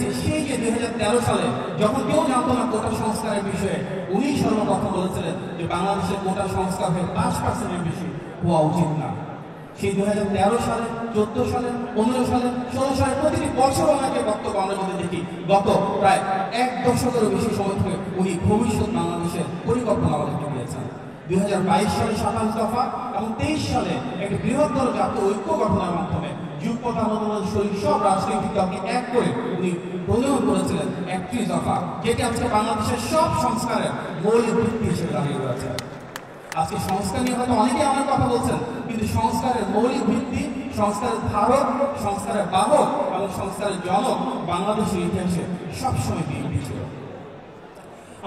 দেখেছি সেই যে 2013 সালে যখন কেউ জানতো না কোটা সংস্কারের বিষয়ে, উনি সর্বপ্রথম বলেছিলেন যে বাংলাদেশের কোটা সংস্কার হয়ে 5%-এর বেশি হওয়া উচিত না। সেই 2013 সালে, 14 সালে, 15 সালে, 16 সালে প্রতিটি বছর ওনাকে বক্তব্য আমরা যদি দেখি, গত প্রায় 1 দশকেরও বেশি সময় থেকে উনি ভবিষ্যৎ বাংলাদেশের পরিকল্পনা আমাদেরকে দিয়েছেন। 2022 সালে 27 দফা এবং 23 সালে একটি বৃহত্তর জাতীয় ঐক্য গঠনের মাধ্যমে যুগপথ আন্দোলন শরীর সব রাজনৈতিক দলকে এক করে উনি প্রণয়ন করেছিলেন 31 দফা, যেটি আজকে বাংলাদেশের সব সংস্কারের মৌলিক ভিত্তি হিসেবে দাঁড়িয়ে রয়েছে। আজকে সংস্কার নিয়ে হয়তো অনেকেই অনেক কথা বলছেন, কিন্তু সংস্কারের মৌলিক ভিত্তি, সংস্কারের ধারক, সংস্কারের বাহক এবং সংস্কারের জনক বাংলাদেশের ইতিহাসে সবসময় বিএনপি ছিল।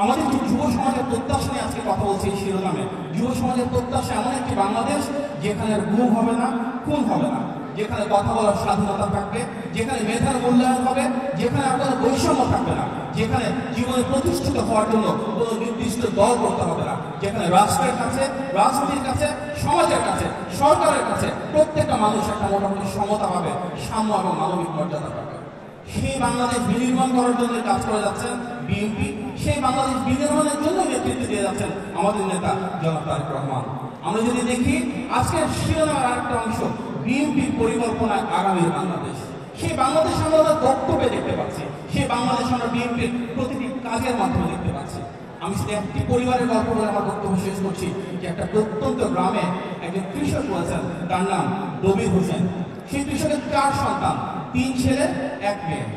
আমাদের যুব সমাজের প্রত্যাশা নিয়ে আজকে কথা বলছি এই শিরোনামে। যুব সমাজের প্রত্যাশা এমন একটি বাংলাদেশ যেখানে গুম হবে না, খুন হবে না, যেখানে কথা বলার স্বাধীনতা থাকবে, যেখানে মেধার মূল্যায়ন হবে, যেখানে আর কোনো বৈষম্য থাকবে না, যেখানে জীবনে প্রতিষ্ঠিত হওয়ার জন্য কোনো নির্দিষ্ট দল করতে হবে না, যেখানে রাষ্ট্রের কাছে, রাজনীতির কাছে, সমাজের কাছে, সরকারের কাছে প্রত্যেকটা মানুষ একটা মোটামুটি সমতা পাবে, সাম্য এবং মানবিক মর্যাদা পাবে। সেই বাংলাদেশ বিনির্মাণ করার জন্য কাজ করে যাচ্ছেন বিএনপি। সেই বাংলাদেশ বিনির্মাণের জন্য নেতৃত্ব দিয়ে যাচ্ছেন আমাদের নেতা জনাব তারেক রহমান। আমরা যদি দেখি আজকের শিরোনামের আরেকটা অংশ, বিএনপির পরিকল্পনায় আগামীর বাংলাদেশ। সেই বাংলাদেশ আমরা বক্তব্যে দেখতে পাচ্ছি, সেই বাংলাদেশ আমরা বিএনপির প্রতিটি কাজের মাধ্যমে দেখতে পাচ্ছি। আমি শুধু একটি পরিবারের গল্প বলে আমার বক্তব্য শেষ করছি, যে একটা প্রত্যন্ত গ্রামে একজন কৃষক রয়েছেন, তার নাম দবির হোসেন। সেই কৃষকের 4 সন্তান, 3 ছেলে 1 মেয়ে।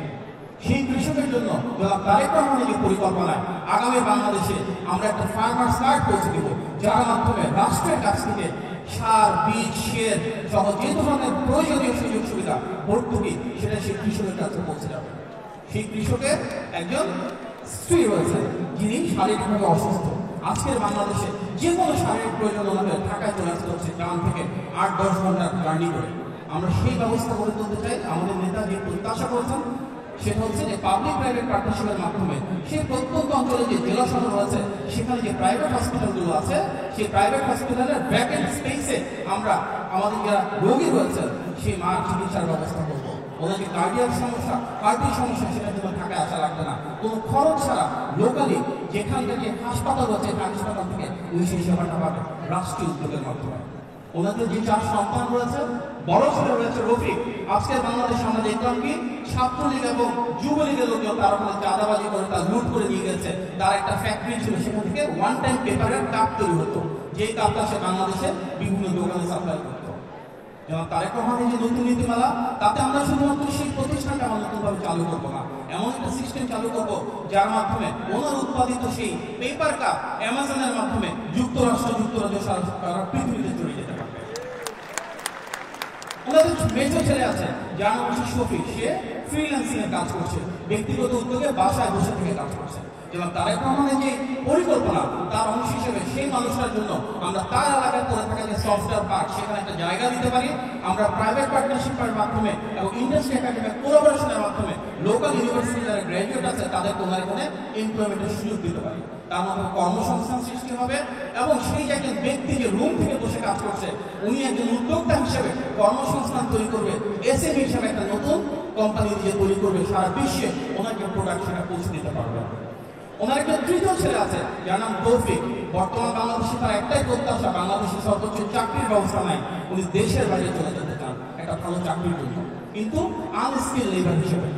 সেই কৃষকের জন্য জনাব তারেক রহমানের যে পরিকল্পনায় আগামী বাংলাদেশে আমরা একটা ফার্মার্স কার্ড পৌঁছে দেব, যার মাধ্যমে রাষ্ট্রের কাছ থেকে সার, বীজ, সেচ সহ যে ধরনের প্রয়োজনীয় সুযোগ সুবিধা ভর্তুকি সেটা সেই কৃষকের কাছে পৌঁছে যাবে। সেই কৃষকের একজন স্ত্রী রয়েছে যিনি শারীরিকভাবে অসুস্থ। আজকের বাংলাদেশে যে কোনো শারীরিক প্রয়োজন ওনাদের ঢাকায় চলে আসতে হচ্ছে গ্রাম থেকে 8-10 ঘন্টার জার্নি করে। আমরা সেই ব্যবস্থা করে তুলতে চাই। আমাদের নেতা যে প্রত্যাশা করেছেন সেটা হচ্ছে যে পাবলিক প্রাইভেট পার্টনারশিপের মাধ্যমে সেই প্রত্যন্ত অঞ্চলে যে জেলা শহর রয়েছে সেখানে যে প্রাইভেট হসপিটালগুলো আছে, সেই প্রাইভেট হসপিটালের ভ্যাকেন্ট স্পেসে আমরা আমাদের যারা রোগী রয়েছে সেই মার চিকিৎসার ব্যবস্থা করবো। ওনাকে কার্ডিয়াক সমস্যা, হার্টের সমস্যা, সেটা যেন ঢাকায় আসা লাগবে না, কোনো খরচ ছাড়া লোকালি যেখান থেকে হাসপাতাল রয়েছে হাসপাতাল থেকে উনি সেই সেবাটা পাবে রাষ্ট্রীয় উদ্যোগের মাধ্যমে। ওনাদের যে 4 সন্তান রয়েছে, বড় ছেলে রয়েছে রফিক। আজকের বাংলাদেশে আমরা দেখলাম কি ছাত্রলীগ এবং যুবলীগের লোকজন তার ওখানে চাঁদাবাজি করে তার লুট করে নিয়ে গেছে। তার একটা ফ্যাক্টরি ছিল, সেখান থেকে 1 টাইম পেপারের কাপ তৈরি হতো, যেই কাপটা সে বাংলাদেশে বিভিন্ন দোকানে সাপ্লাই করতো। যেমন তারেক রহমানের যে নতুন নীতিমালা, তাতে আমরা শুধুমাত্র সেই প্রতিষ্ঠানটা আমরা নতুনভাবে চালু করবো না, এমন একটা সিস্টেম চালু করবো যার মাধ্যমে ওনার উৎপাদিত সেই পেপার কাপ অ্যামাজনের মাধ্যমে যুক্তরাজ্য সারা পৃথিবীতে চলে যেতে পারবে। ওনাদের মেজর ছেলে আছে যার নাম হচ্ছে শফিক, সে ফ্রিল্যান্সিং এর কাজ করছে, ব্যক্তিগত উদ্যোগে বাসায় বসে থেকে কাজ করছে। যেমন তারেক রহমানের যে পরিকল্পনা তার অংশ হিসেবে সেই মানুষটার জন্য আমরা তার এলাকায় করে থাকা যে সফটওয়্যার পার্ক সেখানে একটা জায়গা দিতে পারি। আমরা প্রাইভেট পার্টনারশিপের মাধ্যমে এবং ইন্ডাস্ট্রি একাডেমিক কোলাবোরেশনের মাধ্যমে লোকাল ইউনিভার্সিটি যারা গ্র্যাজুয়েট আছে তাদের তোমার এখানে এমপ্লয়মেন্টের সুযোগ দিতে পারি। তার মাধ্যমে কর্মসংস্থান সৃষ্টি হবে এবং সেই যে একজন ব্যক্তি যে রুম থেকে বসে কাজ করছে উনি একজন উদ্যোক্তা হিসেবে কর্মসংস্থান তৈরি করবে, এসএমই হিসেবে একটা নতুন কোম্পানি যে তৈরি করবে, সারা বিশ্বে ওনাকে প্রোডাক্ট সেটা পৌঁছে দিতে পারবে। ওনার একটা 3য় ছেলে আছে যার নাম তৌফিক। বর্তমান বাংলাদেশে তার একটাই প্রত্যাশা, বাংলাদেশে সর্বোচ্চ চাকরির ব্যবস্থা নাই, উনি দেশের বাইরে চলে যেতে চান একটা ভালো চাকরির জন্য, কিন্তু আনস্কিল লেবার হিসেবে।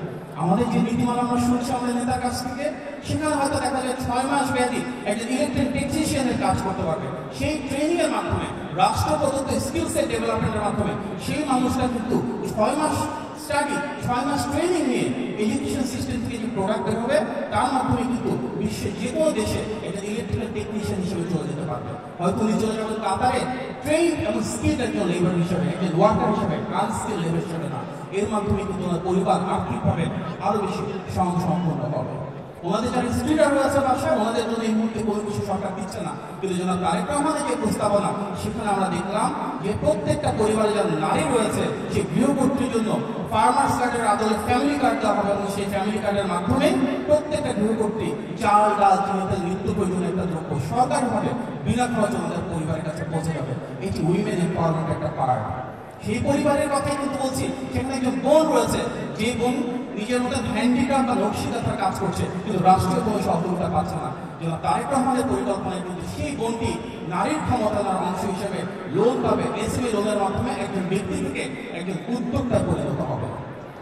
আমাদের যে নীতিমালা আমরা শুনছি আমাদের নেতার কাছ থেকে, সেখানে হয়তো দেখা যায় 6 মাস ব্যাপী একজন ইলেকট্রিক টেকনিশিয়ানের কাজ করতে পারবে। সেই ট্রেনিং এর মাধ্যমে, রাষ্ট্র প্রদত্ত স্কিল সেট ডেভেলপমেন্টের মাধ্যমে সেই মানুষটা কিন্তু 6 মাস স্টাডি, 6 মাস ট্রেনিং নিয়ে এডুকেশন সিস্টেম থেকে যে প্রোডাক্ট বের হবে তার মাধ্যমে কিন্তু বিশ্বের যে কোনো দেশে একজন ইলেকট্রিক্যাল টেকনিশিয়ান হিসেবে চলে যেতে পারবে। হয়তো উনি চলে যাবেন কাতারে ট্রেন এবং স্কিল একজন লেবার হিসেবে, একজন ওয়ার্কার হিসেবে, আনস্কিল লেবার হিসেবে না। এর মাধ্যমে কিন্তু ওনার পরিবার আর্থিকভাবে আরো বেশি স্বয়ংসম্পন্ন হবে। ওনাদের যারা স্টুডেন্ট রয়েছে বাসায় ওনাদের জন্য এই মুহূর্তে কোনো কিছু সরকার দিচ্ছে না, কিন্তু জনাব তারেক রহমানের যে প্রস্তাবনা সেখানে আমরা দেখলাম যে প্রত্যেকটা পরিবারে যারা নারী রয়েছে সেই গৃহকর্ত্রীর জন্য ফার্মার্স কার্ডের আদলে ফ্যামিলি কার্ড দেওয়া হবে এবং সেই ফ্যামিলি কার্ডের মাধ্যমে প্রত্যেকটা গৃহকর্ত্রী চাল, ডাল, চিনি, তেল, নিত্য প্রয়োজনীয় একটা দ্রব্য সরকারিভাবে বিনা খরচে আমাদের পরিবারের কাছে পৌঁছে যাবে। এটি উইমেন এম্পাওয়ারমেন্ট একটা পার্ট। সেই পরিবারের কথাই কিন্তু বলছি, সেখানে একজন বোন রয়েছে, যে বোন নিজের মধ্যে হ্যান্ডিক্রাফট বা নকশিকাঁথার কাজ করছে, কিন্তু রাষ্ট্রীয় কোনো সহযোগিতা পাচ্ছে না। যেন তারেক রহমানের পরিকল্পনায় কিন্তু সেই বোনটি নারীর ক্ষমতার অংশ হিসেবে লোন পাবে, এসএমই লোনের মাধ্যমে একজন ব্যক্তি থেকে একজন উদ্যোক্তায় পরিণত হবে।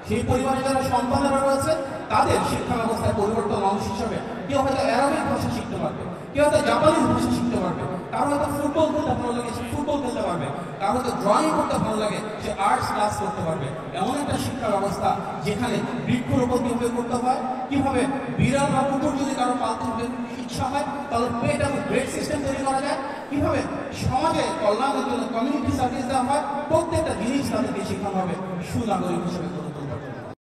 সেই পরিবারে যারা সন্তানেরা রয়েছে তাদের শিক্ষা ব্যবস্থায় পরিবর্তন অংশ হিসেবে কেউ হয়তো অ্যারাবিক ভাষা শিখতে পারবে, কেউ হয়তো জাপানিজ ভাষা শিখতে পারবে, কারো হয়তো ফুটবল খেলতে ভালো লাগে সে ফুটবল খেলতে পারবে, কারো হয়তো ড্রয়িং করতে ভালো লাগে সে আর্টস ক্লাস করতে পারবে। এমন একটা শিক্ষা ব্যবস্থা যেখানে বৃক্ষরোপণ কিভাবে করতে হয়, কিভাবে বিড়াল বা কুকুর যদি কারো পালতে ইচ্ছা হয় তাহলে পেট এবং ব্রেড সিস্টেম তৈরি করা যায়, কিভাবে সমাজে কল্যাণের জন্য কমিউনিটি সার্ভিস দেওয়া হয়, প্রত্যেকটা জিনিস তাদেরকে শেখানো হবে সুনাগরিক হিসেবে।